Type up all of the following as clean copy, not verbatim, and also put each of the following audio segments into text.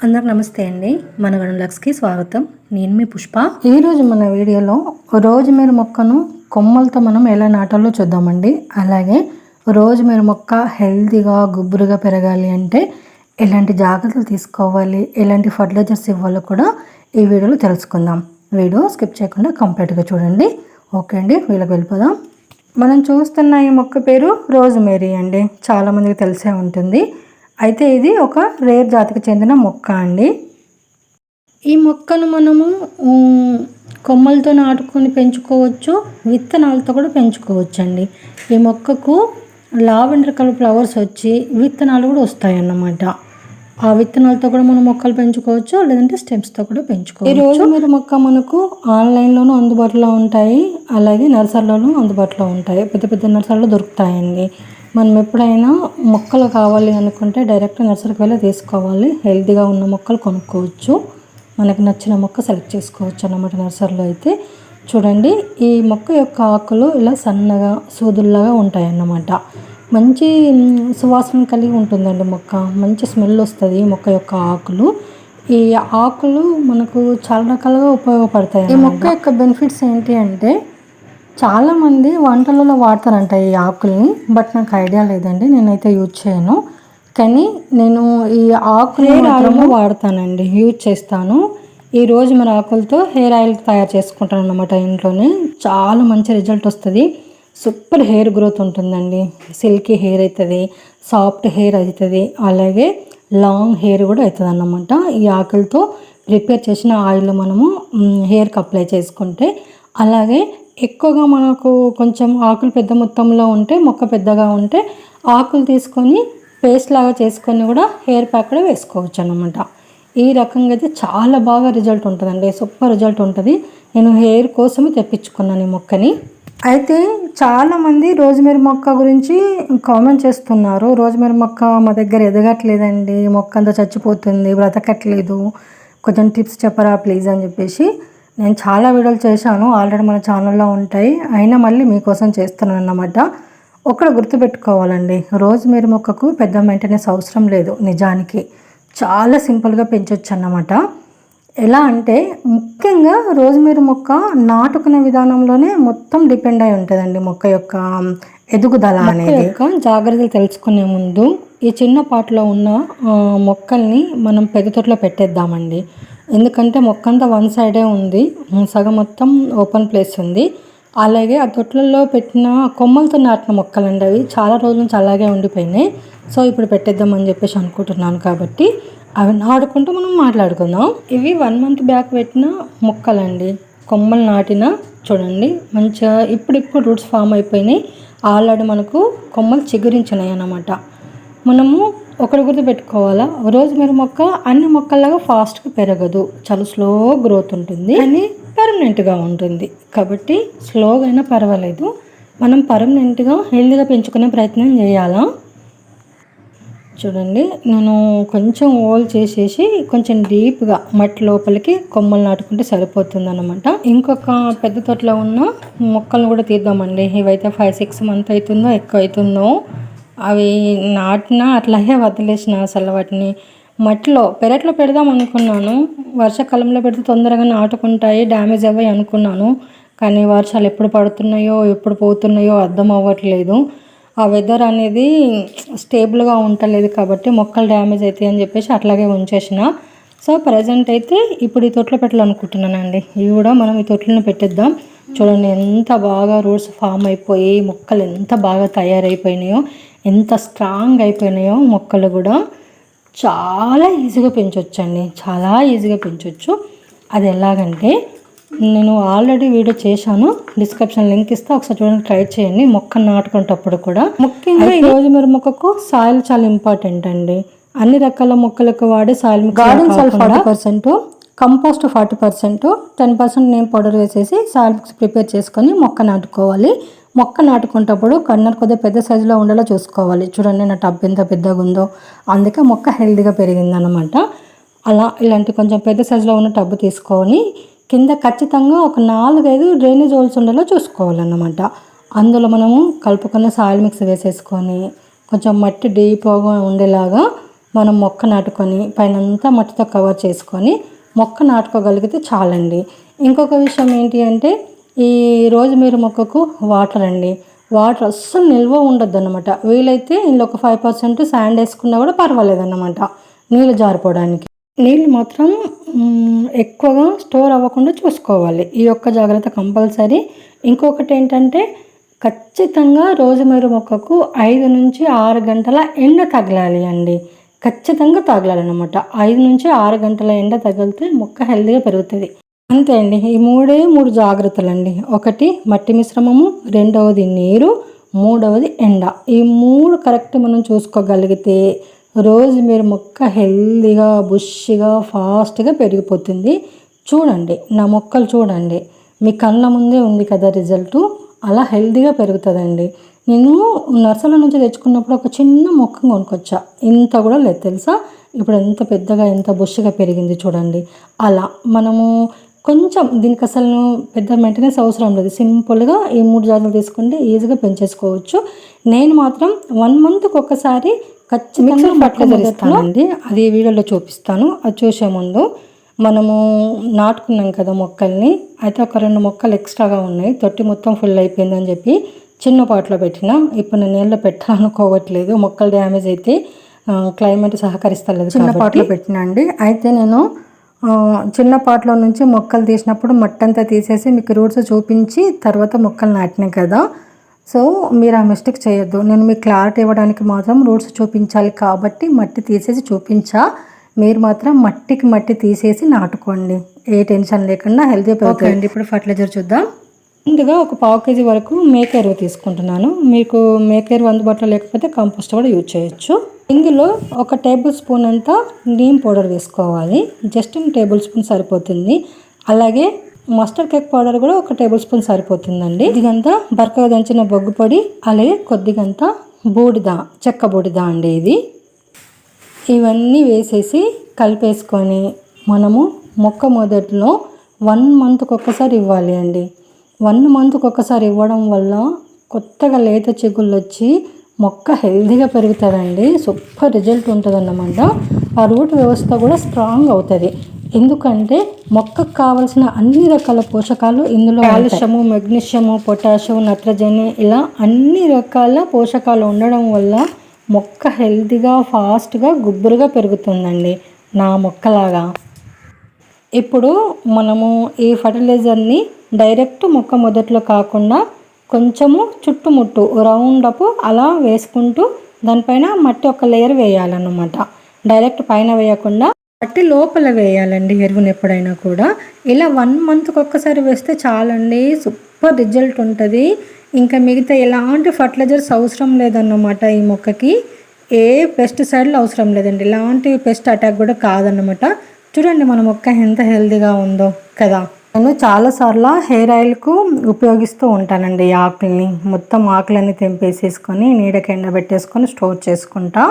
అందరికి నమస్తే అండి. మన గనులక్స్కి స్వాగతం. నేను మీ పుష్ప. ఈరోజు మన వీడియోలో రోజ్మేరీ మొక్కను కొమ్మలతో మనం ఎలా నాటాలో చూద్దామండి. అలాగే రోజ్మేరీ మొక్క హెల్తీగా గుబురుగా పెరగాలి అంటే ఎలాంటి జాగ్రత్తలు తీసుకోవాలి, ఎలాంటి ఫర్టిలైజర్స్ ఇవ్వాలో కూడా ఈ వీడియోలో తెలుసుకుందాం. వీడియో స్కిప్ చేయకుండా కంప్లీట్గా చూడండి. ఓకే అండి, వీళ్ళకి వెళ్ళిపోదాం. మనం చూస్తున్న ఈ మొక్క పేరు రోజ్మేరీ అండి. చాలామందికి తెలిసే ఉంటుంది. అయితే ఇది ఒక రేర్ జాతికి చెందిన మొక్క అండి. ఈ మొక్కను మనము కొమ్మలతో నాటుకొని పెంచుకోవచ్చు, విత్తనాలతో కూడా పెంచుకోవచ్చు అండి. ఈ మొక్కకు లావెండర్ కలర్ ఫ్లవర్స్ వచ్చి విత్తనాలు కూడా వస్తాయి అన్నమాట. ఆ విత్తనాలతో కూడా మనం మొక్కలు పెంచుకోవచ్చు, లేదంటే స్టెమ్స్తో కూడా పెంచుకోవచ్చు. ఈ రోజ్మేరీ మొక్క మనకు ఆన్లైన్లోనూ అందుబాటులో ఉంటాయి, అలాగే నర్సరీలోనూ అందుబాటులో ఉంటాయి. పెద్ద పెద్ద నర్సరీలో దొరుకుతాయండి. మనం ఎప్పుడైనా మొక్కలు కావాలి అనుకుంటే డైరెక్ట్ నర్సరీకి వెళ్ళి తీసుకోవాలి. హెల్తీగా ఉన్న మొక్కలు కొనుక్కోవచ్చు, మనకు నచ్చిన మొక్క సెలెక్ట్ చేసుకోవచ్చు అన్నమాట. నర్సరీలో అయితే చూడండి, ఈ మొక్క యొక్క ఆకులు ఇలా సన్నగా సూదుల్లాగా ఉంటాయి అన్నమాట. మంచి సువాసన కలిగి ఉంటుందండి మొక్క. మంచి స్మెల్ వస్తుంది ఈ మొక్క యొక్క ఆకులు. ఈ ఆకులు మనకు చాలా రకాలుగా ఉపయోగపడతాయి. ఈ మొక్క యొక్క బెనిఫిట్స్ ఏంటి అంటే చాలామంది వంటలలో వాడతారంట ఈ ఆకుల్ని, బట్ నాకు ఐడియా లేదండి, నేనైతే యూజ్ చేయను. కానీ నేను ఈ ఆకులు మాత్రమే వాడతానండి, యూజ్ చేస్తాను. ఈ రోజ్మేరీ ఆకులతో హెయిర్ ఆయిల్ తయారు చేసుకుంటాను అన్నమాట ఇంట్లోనే. చాలా మంచి రిజల్ట్ వస్తుంది. సూపర్ హెయిర్ గ్రోత్ ఉంటుందండి. సిల్కీ హెయిర్ అవుతుంది, సాఫ్ట్ హెయిర్ అవుతుంది, అలాగే లాంగ్ హెయిర్ కూడా అవుతుంది అన్నమాట. ఈ ఆకులతో ప్రిపేర్ చేసిన ఆయిల్ మనము హెయిర్కి అప్లై చేసుకుంటే, అలాగే ఎక్కువగా మనకు కొంచెం ఆకులు పెద్ద మొత్తంలో ఉంటే, మొక్క పెద్దగా ఉంటే ఆకులు తీసుకొని పేస్ట్ లాగా చేసుకొని కూడా హెయిర్ ప్యాక్ కూడా వేసుకోవచ్చు అన్నమాట. ఈ రకంగా అయితే చాలా బాగా రిజల్ట్ ఉంటుందండి, సూపర్ రిజల్ట్ ఉంటుంది. నేను హెయిర్ కోసమే తెప్పించుకున్నాను ఈ మొక్కని. అయితే చాలామంది రోజ్మేరీ మొక్క గురించి కామెంట్ చేస్తున్నారు. రోజ్మేరీ మొక్క మా దగ్గర ఎదగట్లేదండి, మొక్క అంతా చచ్చిపోతుంది, బ్రతకట్లేదు, కొంచెం టిప్స్ చెప్పరా ప్లీజ్ అని చెప్పేసి. నేను చాలా వీడియోలు చేశాను, ఆల్రెడీ మన ఛానల్లో ఉంటాయి, అయినా మళ్ళీ మీకోసం చేస్తున్నాను అన్నమాట. ఒకటి గుర్తుపెట్టుకోవాలండి, రోజ్మేరీ మొక్కకు పెద్ద మెయింటెనెన్స్ అవసరం లేదు. నిజానికి చాలా సింపుల్గా పెంచవచ్చు అన్నమాట. ఎలా అంటే ముఖ్యంగా రోజ్మేరీ మొక్క నాటుకునే విధానంలోనే మొత్తం డిపెండ్ అయి ఉంటుందండి మొక్క యొక్క ఎదుగుదల అనేది. జాగ్రత్తలు తెలుసుకునే ముందు ఈ చిన్న పాటలో ఉన్న మొక్కల్ని మనం పెద్ద తొట్లో పెట్టేద్దామండి. ఎందుకంటే మొక్క అంతా వన్ సైడే ఉంది, సగం మొత్తం ఓపెన్ ప్లేస్ ఉంది. అలాగే ఆ తొట్లలో పెట్టిన కొమ్మలతో నాటిన మొక్కలండి, అవి చాలా రోజుల నుంచి అలాగే ఉండిపోయినాయి. సో ఇప్పుడు పెట్టేద్దామని చెప్పేసి అనుకుంటున్నాను. కాబట్టి అవి నాటుకుంటూ మనం మాట్లాడుకుందాం. ఇవి 1 month బ్యాక్ పెట్టిన మొక్కలండి, కొమ్మలు నాటిన. చూడండి మంచిగా ఇప్పుడు రూట్స్ ఫామ్ అయిపోయినాయి. ఆల్రెడీ మనకు కొమ్మలు చిగురించినాయి అన్నమాట. మనము ఒకటి గుర్తు పెట్టుకోవాలా, రోజ్మేరీ మొక్క అన్ని మొక్కల్లాగా ఫాస్ట్గా పెరగదు, చాలా స్లో గ్రోత్ ఉంటుంది, అని పర్మనెంట్గా ఉంటుంది. కాబట్టి స్లోగా అయినా పర్వాలేదు, మనం పర్మనెంట్గా హెల్తీగా పెంచుకునే ప్రయత్నం చేయాలా. చూడండి, నేను కొంచెం హోల్ చేసేసి కొంచెం డీప్గా మట్టి లోపలికి కొమ్మలు నాటుకుంటే సరిపోతుంది అన్నమాట. ఇంకొక పెద్ద తోటలో ఉన్న మొక్కలను కూడా తీద్దామండి. ఇవైతే 5-6 months అవుతుందో ఎక్కువ అవుతుందో. అవి నాటినా అట్లాగే వదిలేసిన, అసలు వాటిని మట్టిలో పెరట్లో పెడదాం అనుకున్నాను. వర్షాకాలంలో పెడితే తొందరగా నాటుకుంటాయి, డ్యామేజ్ అవ్వాయి అనుకున్నాను. కానీ వర్షాలు ఎప్పుడు పడుతున్నాయో ఎప్పుడు పోతున్నాయో అర్థం అవ్వట్లేదు. ఆ వెదర్ అనేది స్టేబుల్గా ఉండలేదు, కాబట్టి మొక్కలు డ్యామేజ్ అవుతాయి అని చెప్పేసి అట్లాగే ఉంచేసిన. సో ప్రజెంట్ అయితే ఇప్పుడు ఈ తొట్లో పెట్టాలనుకుంటున్నానండి. ఇవి కూడా మనం ఈ తొట్లను పెట్టేద్దాం. చూడండి ఎంత బాగా రూట్స్ ఫామ్ అయిపోయి మొక్కలు ఎంత బాగా తయారైపోయినాయో, ఎంత స్ట్రాంగ్ అయిపోయినాయో మొక్కలు కూడా. చాలా ఈజీగా పెంచవచ్చండి, చాలా ఈజీగా పెంచవచ్చు. అది ఎలాగంటే నేను ఆల్రెడీ వీడియో చేశాను, డిస్క్రిప్షన్ లింక్ ఇస్తే ఒకసారి చూడండి, ట్రై చేయండి. మొక్క నాటుకునేటప్పుడు కూడా ముఖ్యంగా ఈ రోజ్మేరీ మొక్కకు సాయిల్ చాలా ఇంపార్టెంట్ అండి. అన్ని రకాల మొక్కలకు వాడే soil garden soil 40%, compost 40%, 10% name powder వేసేసి సాయిల్ మిక్స్ ప్రిపేర్ చేసుకొని మొక్క నాటుకోవాలి. మొక్క నాటుకునేటప్పుడు కన్నర్ కొద్దిగా పెద్ద సైజులో ఉండేలా చూసుకోవాలి. చూడండి నా టబ్ ఎంత పెద్దగా ఉందో, అందుకే మొక్క హెల్తీగా పెరిగిందనమాట. అలా ఇలాంటి కొంచెం పెద్ద సైజులో ఉన్న టబ్ తీసుకొని కింద ఖచ్చితంగా ఒక 4-5 డ్రైనేజ్ హోల్స్ ఉండేలా చూసుకోవాలన్నమాట. అందులో మనము కలుపుకున్న సాయిల్ మిక్స్ వేసేసుకొని కొంచెం మట్టి డీప్గా ఉండేలాగా మనం మొక్క నాటుకొని పైనంతా మట్టితో కవర్ చేసుకొని మొక్క నాటుకోగలిగితే చాలండి. ఇంకొక విషయం ఏంటి అంటే ఈ రోజ్మేరీ మొక్కకు వాటర్ అండి. వాటర్ అస్సలు నిల్వ ఉండొద్దు అనమాట. వీలైతే ఇందులో ఒక 5% శాండ్ వేసుకున్నా కూడా పర్వాలేదన్నమాట నీళ్ళు జారిపోవడానికి. నీళ్ళు మాత్రం ఎక్కువగా స్టోర్ అవ్వకుండా చూసుకోవాలి. ఈ ఒక్క జాగ్రత్త కంపల్సరీ. ఇంకొకటి ఏంటంటే ఖచ్చితంగా రోజ్మేరీ మొక్కకు 5 నుంచి 6 గంటల ఎండ తగలాలి అండి. ఖచ్చితంగా తగలాలన్నమాట. 5 నుంచి 6 గంటల ఎండ తగిలితే మొక్క హెల్తీగా పెరుగుతుంది. అంతే అండి. ఈ 3 జాగ్రత్తలండి. ఒకటి మట్టి మిశ్రమము, రెండవది నీరు, మూడవది ఎండ. ఈ 3 కరెక్ట్ మనం చూసుకోగలిగితే రోజ్మేరీ మొక్క హెల్తీగా బుష్గా ఫాస్ట్గా పెరిగిపోతుంది. చూడండి నా మొక్కలు చూడండి, మీ కళ్ళ ముందే ఉంది కదా రిజల్టు. అలా హెల్తీగా పెరుగుతుందండి. నేను నర్సరీలో నుంచి తెచ్చుకున్నప్పుడు ఒక చిన్న మొక్క కొనుక్కొచ్చా, ఇంత కూడా లేదు తెలుసా. ఇప్పుడు ఎంత పెద్దగా ఎంత బుష్గా పెరిగింది చూడండి. అలా మనము కొంచెం దీనికి అసలు పెద్ద మెయింటెనెన్స్ అవసరం లేదు. సింపుల్గా ఈ 3 జాగ్రత్తలు తీసుకుంటే ఈజీగా పెంచేసుకోవచ్చు. నేను మాత్రం 1 మంత్కి ఒకసారి ఖచ్చితంగా ఫర్టిలైజర్ ఇస్తానండి. అది వీడియోలో చూపిస్తాను. అది చూసే ముందు మనము నాటుకున్నాం కదా మొక్కల్ని, అయితే ఒక 2 మొక్కలు ఎక్స్ట్రాగా ఉన్నాయి. తొట్టి మొత్తం ఫుల్ అయిపోయిందని చెప్పి చిన్న పాట్లో పెట్టిన. ఇప్పుడు నేను నీళ్ళలో పెట్టాలనుకోవట్లేదు, మొక్కలు డ్యామేజ్ అయితే క్లైమేట్ సహకరిస్తలేదు. చిన్న పాట్లో పెట్టినా అండి. అయితే నేను చిన్న పాట్లో నుంచి మొక్కలు తీసినప్పుడు మట్టంతా తీసేసి మీకు రూట్స్ చూపించి తర్వాత మొక్కలు నాటినాయి కదా. సో మీరు ఆ మిస్టేక్ చేయొద్దు. నేను మీకు క్లారిటీ ఇవ్వడానికి మాత్రం రూట్స్ చూపించాలి కాబట్టి మట్టి తీసేసి చూపించా. మీరు మాత్రం మట్టికి మట్టి తీసేసి నాటుకోండి, ఏ టెన్షన్ లేకుండా హెల్తీగా పెరుగుతుంది. ఇప్పుడు ఫర్టిలైజర్ చూద్దాం. ముందుగా ఒక 1/4 kg వరకు మేక ఎరువు తీసుకుంటున్నాను. మీకు మేక ఎరువు అందుబాటులో లేకపోతే కంపోస్ట్ కూడా యూజ్ చేయొచ్చు. ఇందులో 1 టేబుల్ స్పూన్ అంతా నీమ్ పౌడర్ వేసుకోవాలి. జస్ట్ 1 టేబుల్ స్పూన్ సరిపోతుంది. అలాగే మస్టర్డ్ కేక్ పౌడర్ కూడా 1 టేబుల్ స్పూన్ సరిపోతుందండి. ఇదిగంతా బరకగా దంచిన బొగ్గు పొడి, అలాగే కొద్దిగంత బూడిద, చెక్క బూడిద అండి ఇది. ఇవన్నీ వేసేసి కలిపేసుకొని మనము మొక్క మొదట్లో 1 మంత్కి ఒకసారి ఇవ్వాలి అండి. 1 మంత్కి ఒకసారి ఇవ్వడం వల్ల కొత్తగా లేత చిగుళ్ళు వచ్చి మొక్క హెల్తీగా పెరుగుతుందండి. సూపర్ రిజల్ట్ ఉంటుంది అన్నమాట. ఆ రూట్ వ్యవస్థ కూడా స్ట్రాంగ్ అవుతుంది. ఎందుకంటే మొక్కకు కావాల్సిన అన్ని రకాల పోషకాలు ఇందులో కాల్షియము, మెగ్నీషియము, పొటాషియం, నత్రజని ఇలా అన్ని రకాల పోషకాలు ఉండడం వల్ల మొక్క హెల్తీగా ఫాస్ట్గా గుబ్బురుగా పెరుగుతుందండి, నా మొక్కలాగా. ఇప్పుడు మనము ఈ ఫర్టిలైజర్ని డైరెక్ట్ మొక్క మొదట్లో కాకుండా కొంచెము చుట్టుముట్టు రౌండప్ అలా వేసుకుంటూ దానిపైన మట్టి ఒక లేయర్ వేయాలన్నమాట. డైరెక్ట్ పైన వేయకుండా మట్టి లోపల వేయాలండి ఎరువుని ఎప్పుడైనా కూడా. ఇలా 1 మంత్కి ఒక్కసారి వేస్తే చాలండి, సూపర్ రిజల్ట్ ఉంటుంది. ఇంకా మిగతా ఎలాంటి ఫర్టిలైజర్స్ అవసరం లేదన్నమాట. ఈ మొక్కకి ఏ పెస్టిసైడ్లు అవసరం లేదండి, ఎలాంటి పెస్ట్ అటాక్ కూడా కాదన్నమాట. చూడండి మన మొక్క ఎంత హెల్తీగా ఉందో కదా. నేను చాలాసార్లు హెయిర్ ఆయిల్కు ఉపయోగిస్తూ ఉంటానండి. ఈ ఆకుల్ని మొత్తం ఆకులన్నీ తెంపేసేసుకొని నీడకి ఎండబెట్టేసుకొని స్టోర్ చేసుకుంటా.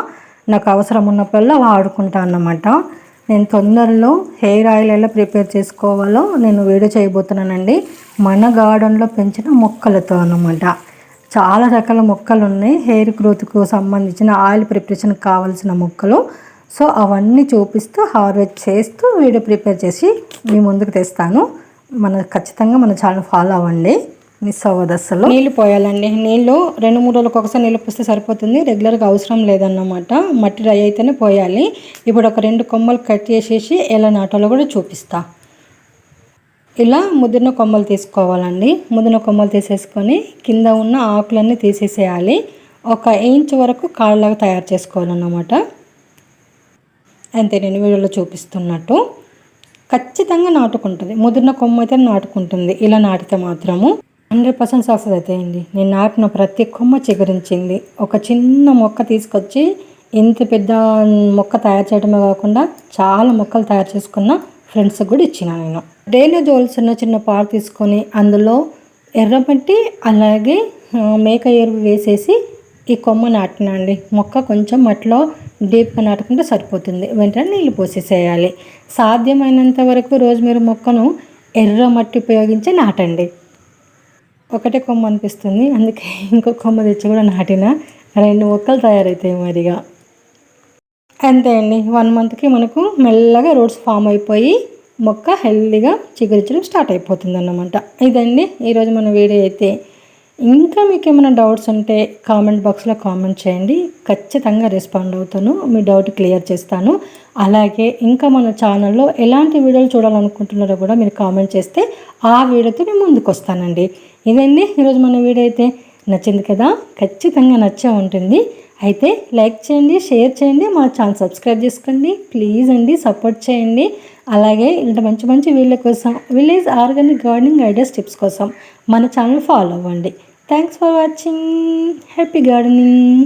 నాకు అవసరం ఉన్నప్పుడల్లా వాడుకుంటా అన్నమాట. నేను తొందరలో హెయిర్ ఆయిల్ ఎలా ప్రిపేర్ చేసుకోవాలో నేను వీడియో చేయబోతున్నానండి. మన గార్డెన్లో పెంచిన మొక్కలతో అన్నమాట. చాలా రకాల మొక్కలు ఉన్నాయి హెయిర్ గ్రోత్కు సంబంధించిన ఆయిల్ ప్రిపరేషన్కి కావాల్సిన మొక్కలు. సో అవన్నీ చూపిస్తూ హార్వెస్ట్ చేస్తూ వీడియో ప్రిపేర్ చేసి మీ ముందుకు తెస్తాను. ఖచ్చితంగా మన ఛానల్ ఫాలో అవ్వండి, మిస్ అవ్వదు అసలు. నీళ్ళు పోయాలండి. నీళ్ళు 2-3 రోజులకు ఒకసారి నీళ్ళు పోస్తే సరిపోతుంది, రెగ్యులర్గా అవసరం లేదన్నమాట. మట్టి డ్రై అయితేనే పోయాలి. ఇప్పుడు ఒక 2 కొమ్మలు కట్ చేసేసి ఎలా నాటాలో కూడా చూపిస్తా. ఇలా ముదిరిన కొమ్మలు తీసుకోవాలండి. ముదిరిన కొమ్మలు తీసేసుకొని కింద ఉన్న ఆకులన్నీ తీసేసేయాలి. 1 ఇంచ్ వరకు కాళ్ళలాగా తయారు చేసుకోవాలన్నమాట. అంతే నేను వీడియోలో చూపిస్తున్నట్టు ఖచ్చితంగా నాటుకుంటుంది. ముదిరిన కొమ్మ అయితే నాటుకుంటుంది. ఇలా నాటితే మాత్రము 100% సక్సెస్ అవుతాయండి. నేను నాటిన ప్రతి కొమ్మ చిగురించింది. ఒక చిన్న మొక్క తీసుకొచ్చి ఇంత పెద్ద మొక్క తయారు చేయడమే కాకుండా చాలా మొక్కలు తయారు చేసుకున్న ఫ్రెండ్స్కి కూడా ఇచ్చిన. నేను డ్రైనేజ్ హోల్స్ చిన్న పాలు తీసుకొని అందులో ఎర్రమట్టి అలాగే మేక ఎరువు వేసేసి ఈ కొమ్మ నాటినా అండి. మొక్క కొంచెం మట్టిలో డీప్గా నాటుకుంటే సరిపోతుంది. వెంటనే నీళ్ళు పోసేసేయాలి. సాధ్యమైనంత వరకు రోజ్మేరీ మొక్కను ఎర్ర మట్టి ఉపయోగించి నాటండి. ఒకటే కొమ్మ అనిపిస్తుంది, అందుకే ఇంకో కొమ్మ తెచ్చి కూడా నాటిన 2 మొక్కలు తయారవుతాయి మరిగా. అంతే అండి, 1 మంత్కి మనకు మెల్లగా రూట్స్ ఫామ్ అయిపోయి మొక్క హెల్దీగా చిగురించడం స్టార్ట్ అయిపోతుంది అన్నమాట. ఇదండి ఈరోజు మన వీడియో అయితే. ఇంకా మీకు ఏమైనా డౌట్స్ ఉంటే కామెంట్ బాక్స్లో కామెంట్ చేయండి, ఖచ్చితంగా రెస్పాండ్ అవుతాను, మీ డౌట్ క్లియర్ చేస్తాను. అలాగే ఇంకా మన ఛానల్లో ఎలాంటి వీడియోలు చూడాలనుకుంటున్నారో కూడా మీరు కామెంట్ చేస్తే ఆ వీడియోతో నేను ముందుకు వస్తానండి. ఇదండి ఈరోజు మన వీడియో అయితే. నచ్చింది కదా? ఖచ్చితంగా నచ్చే ఉంటుంది. అయితే లైక్ చేయండి, షేర్ చేయండి, మా ఛానల్ సబ్స్క్రైబ్ చేసుకోండి ప్లీజ్ అండి, సపోర్ట్ చేయండి. అలాగే ఇలాంటి మంచి మంచి వీడియోల కోసం, village organic gardening ideas tips కోసం మన ఛానల్ ఫాలో అవ్వండి. Thanks for watching. Happy gardening.